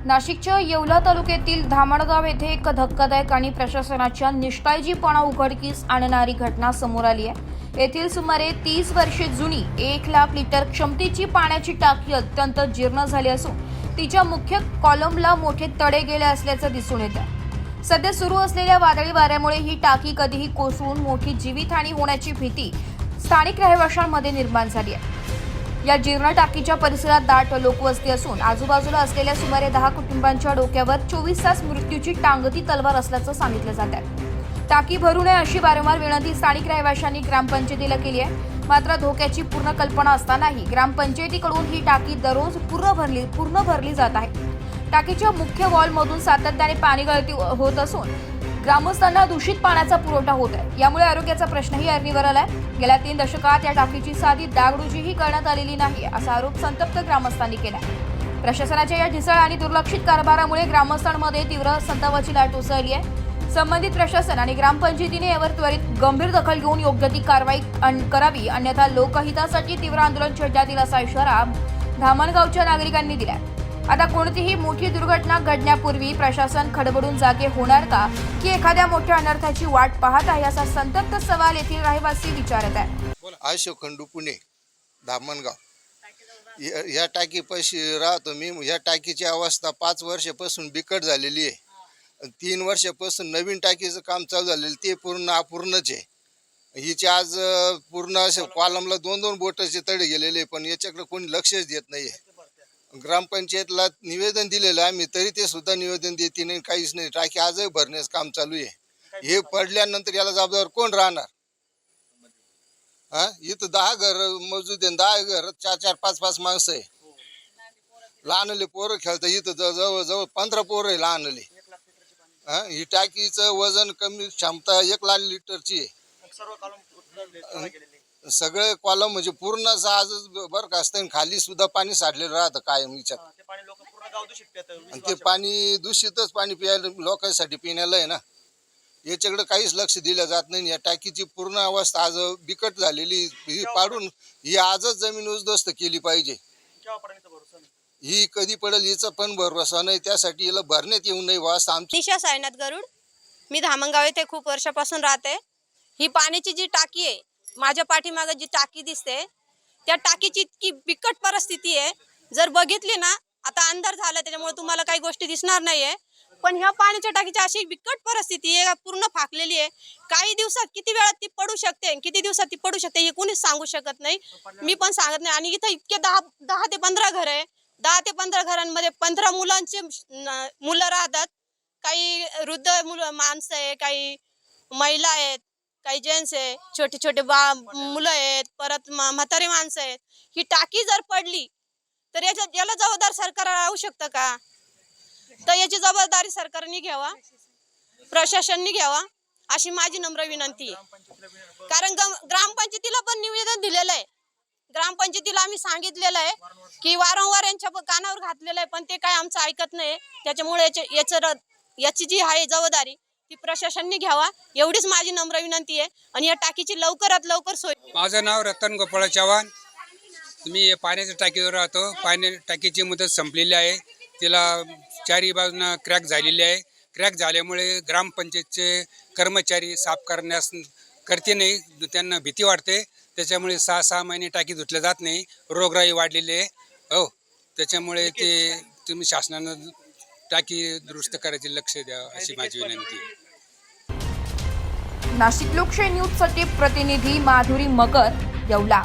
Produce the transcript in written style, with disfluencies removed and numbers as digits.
नाशिकच्या येवला तालुक्यातील धामणगाव येथे एक धक्कादायक आणि प्रशासनाच्या निष्काळजीपणा उघडकीस आणणारी घटना समोर आली आहे। येथील सुमारे 30 वर्षे जुनी 1 लाख लिटर क्षमतेची पाण्याची टाकी अत्यंत जीर्ण झाली असून तिच्या मुख्य कॉलमला मोठे तडे गेले असल्याचं दिसून येत आहे। सध्या सुरू असलेल्या वादळी वाऱ्यामुळे ही टाकी कधीही कोसळून मोठी जीवितहानी होण्याची भीती स्थानिक रहिवाशांमध्ये निर्माण झाली आहे। या जीर्ण टाकीच्या परिसरात दाट लोकवस्ती असून आजूबाजूला असलेल्या सुमारे 10 कुटुंबांच्या डोक्यावर 24 तास मृत्यूची टांगती तलवार असल्याचं सांगितलं जात आहे। टाकी भरू नये अशी वारंवार विनंती स्थानिक रहिवाशांनी ग्रामपंचायतीला केली आहे। मात्र धोक्याची पूर्ण कल्पना असतानाही ग्रामपंचायतीकडून ही टाकी दररोज पूर्ण भरली जात आहे। टाकीच्या मुख्य वॉलमधून सातत्याने पाणी गळती होत असून ग्रामस्थांना दूषित पाण्याचा पुरवठा होत आहे। यामुळे आरोग्याचा प्रश्नही ऐरणीवर आलाय। गेल्या 3 दशकात या टाकीची साधी डागडुजीही करण्यात आलेली नाही असा आरोप संतप्त ग्रामस्थांनी केला। प्रशासनाच्या या ढिसाळ आणि दुर्लक्षित कारभारामुळे ग्रामस्थांमध्ये तीव्र संतापाची लाट उसळली आहे। संबंधित प्रशासन आणि ग्रामपंचायतीने यावर त्वरित गंभीर दखल घेऊन योग्य ती कारवाई करावी, अन्यथा लोकहितासाठी तीव्र आंदोलन छेडण्यात येईल असा इशारा धामणगावच्या नागरिकांनी दिला। आता कोणतीही मोठी दुर्घटना घडण्यापूर्वी प्रशासन खडबडून जागे होणार का, की एखाद्या मोठ्या अनर्थाची वाट पाहत आहे असा संतप्त सवाल येथील रहिवासी विचारत आहे। अशोक खंडू, पुणे, धामणगाव या टाकीपाशी राहतो मी। या टाकीची अवस्था 5 वर्षापासून बिकट झालेली आहे। 3 वर्षापासून नवीन टाकीचं काम चालू झालेलं ते पूर्ण अपूर्णच आहे। हिचे आज पूर्ण असे कॉलमला 2-2 बोटाचे तडे गेलेले, पण याच्याकडे कोणी लक्षच देत नाही। ग्रामपंचायतला निवेदन दिलेलं आम्ही, तरी ते सुद्धा निवेदन देते नाही, काहीच नाही। टाकी आजही भरण्याचं काम चालू आहे। हे पडल्यानंतर याला जबाबदार कोण राहणार? इथं 10 घर मौजूद आहे, 10 घर 4-4, 5-5 माणसं आहे। लहानले पोरं खेळतात इथं, जवळ 15 पोरं आहे लहानले। ही टाकीचं वजन कमी, क्षमता 1 लाख लिटरची आहे। सगळे कॉलम म्हणजे पूर्ण आजच बरं का असतं, खाली सुद्धा पाणी साठलेलं राहतं कायम हिच्यात। आणि ते पाणी दूषितच पाणी प्यायला लोकांसाठी पिण्याला आहे ना। याच्याकडे काहीच लक्ष दिलं जात नाही। या टाकीची पूर्ण अवस्था आज बिकट झालेली, ही पाडून ही आजच जमीन उद्ध्वस्त केली पाहिजे। ही कधी पडेल हिचा पण भरोसा नाही, त्यासाठी हिला भरण्यात येऊ नये वास आमची। निशा साईनाथ गरुड, मी धामणगाव येथे खूप वर्षापासून राहते। ही पाण्याची जी टाकी आहे, माझ्या पाठीमागे जी टाकी दिसते, त्या टाकीची इतकी बिकट परिस्थिती आहे। जर बघितली ना, आता अंधार झाला त्याच्यामुळे तुम्हाला काही गोष्टी दिसणार नाहीये, पण ह्या पाण्याच्या टाकीची अशी बिकट परिस्थिती आहे, पूर्ण फाकलेली आहे। काही दिवसात किती वेळात ती पडू शकते, किती दिवसात ती पडू शकते हे कोणीच सांगू शकत नाही, मी पण सांगत नाही। आणि इथं इतके 10 ते 15 घर आहे। 10 ते 15 घरांमध्ये 15 मुलांचे मुलं राहतात। काही वृद्ध माणसं आहे, काही महिला आहेत, काही जेंट्स आहे, छोटे छोटे मुलं आहेत, परत म्हातारी माणसं आहेत। ही टाकी जर पडली तर याला जबाबदार सरकार राहू शकतं का? तर याची जबाबदारी सरकारने घ्यावा, प्रशासनाने घ्यावा अशी माझी नम्र विनंती आहे। कारण ग्रामपंचायतीला पण निवेदन दिलेलं आहे, ग्रामपंचायतीला आम्ही सांगितलेलं आहे की वारंवार यांच्या कानावर घातलेलं आहे, पण ते काय आमचं ऐकत नाही। त्याच्यामुळे याची जी आहे जबाबदारी ती प्रशासनाने घ्यावा, एवढीच माझी नम्र विनंती आहे। आणि या टाकीची लवकरात लवकर सोय। माझं नाव रतन गोपाळ चव्हाण, मी पाण्याच्या टाकीवर राहतो। पाणी टाकीची मुदत संपलेली आहे, तिला 4ही बाजूनं क्रॅक झालेली आहे। क्रॅक झाल्यामुळे ग्रामपंचायतचे कर्मचारी साफ करण्यास करते नाही, त्यांना भीती वाटते। त्याच्यामुळे 6-6 महिने टाकी धुतल्या जात नाही, रोगराई वाढलेली आहे। हो, त्याच्यामुळे ते तुम्ही शासनानं टाकी दुरुस्त करायचे लक्ष द्या अशी माझी विनंती आहे। नाशिक लोकशाही न्यूजसाठी प्रतिनिधी माधुरी मगर, येवला।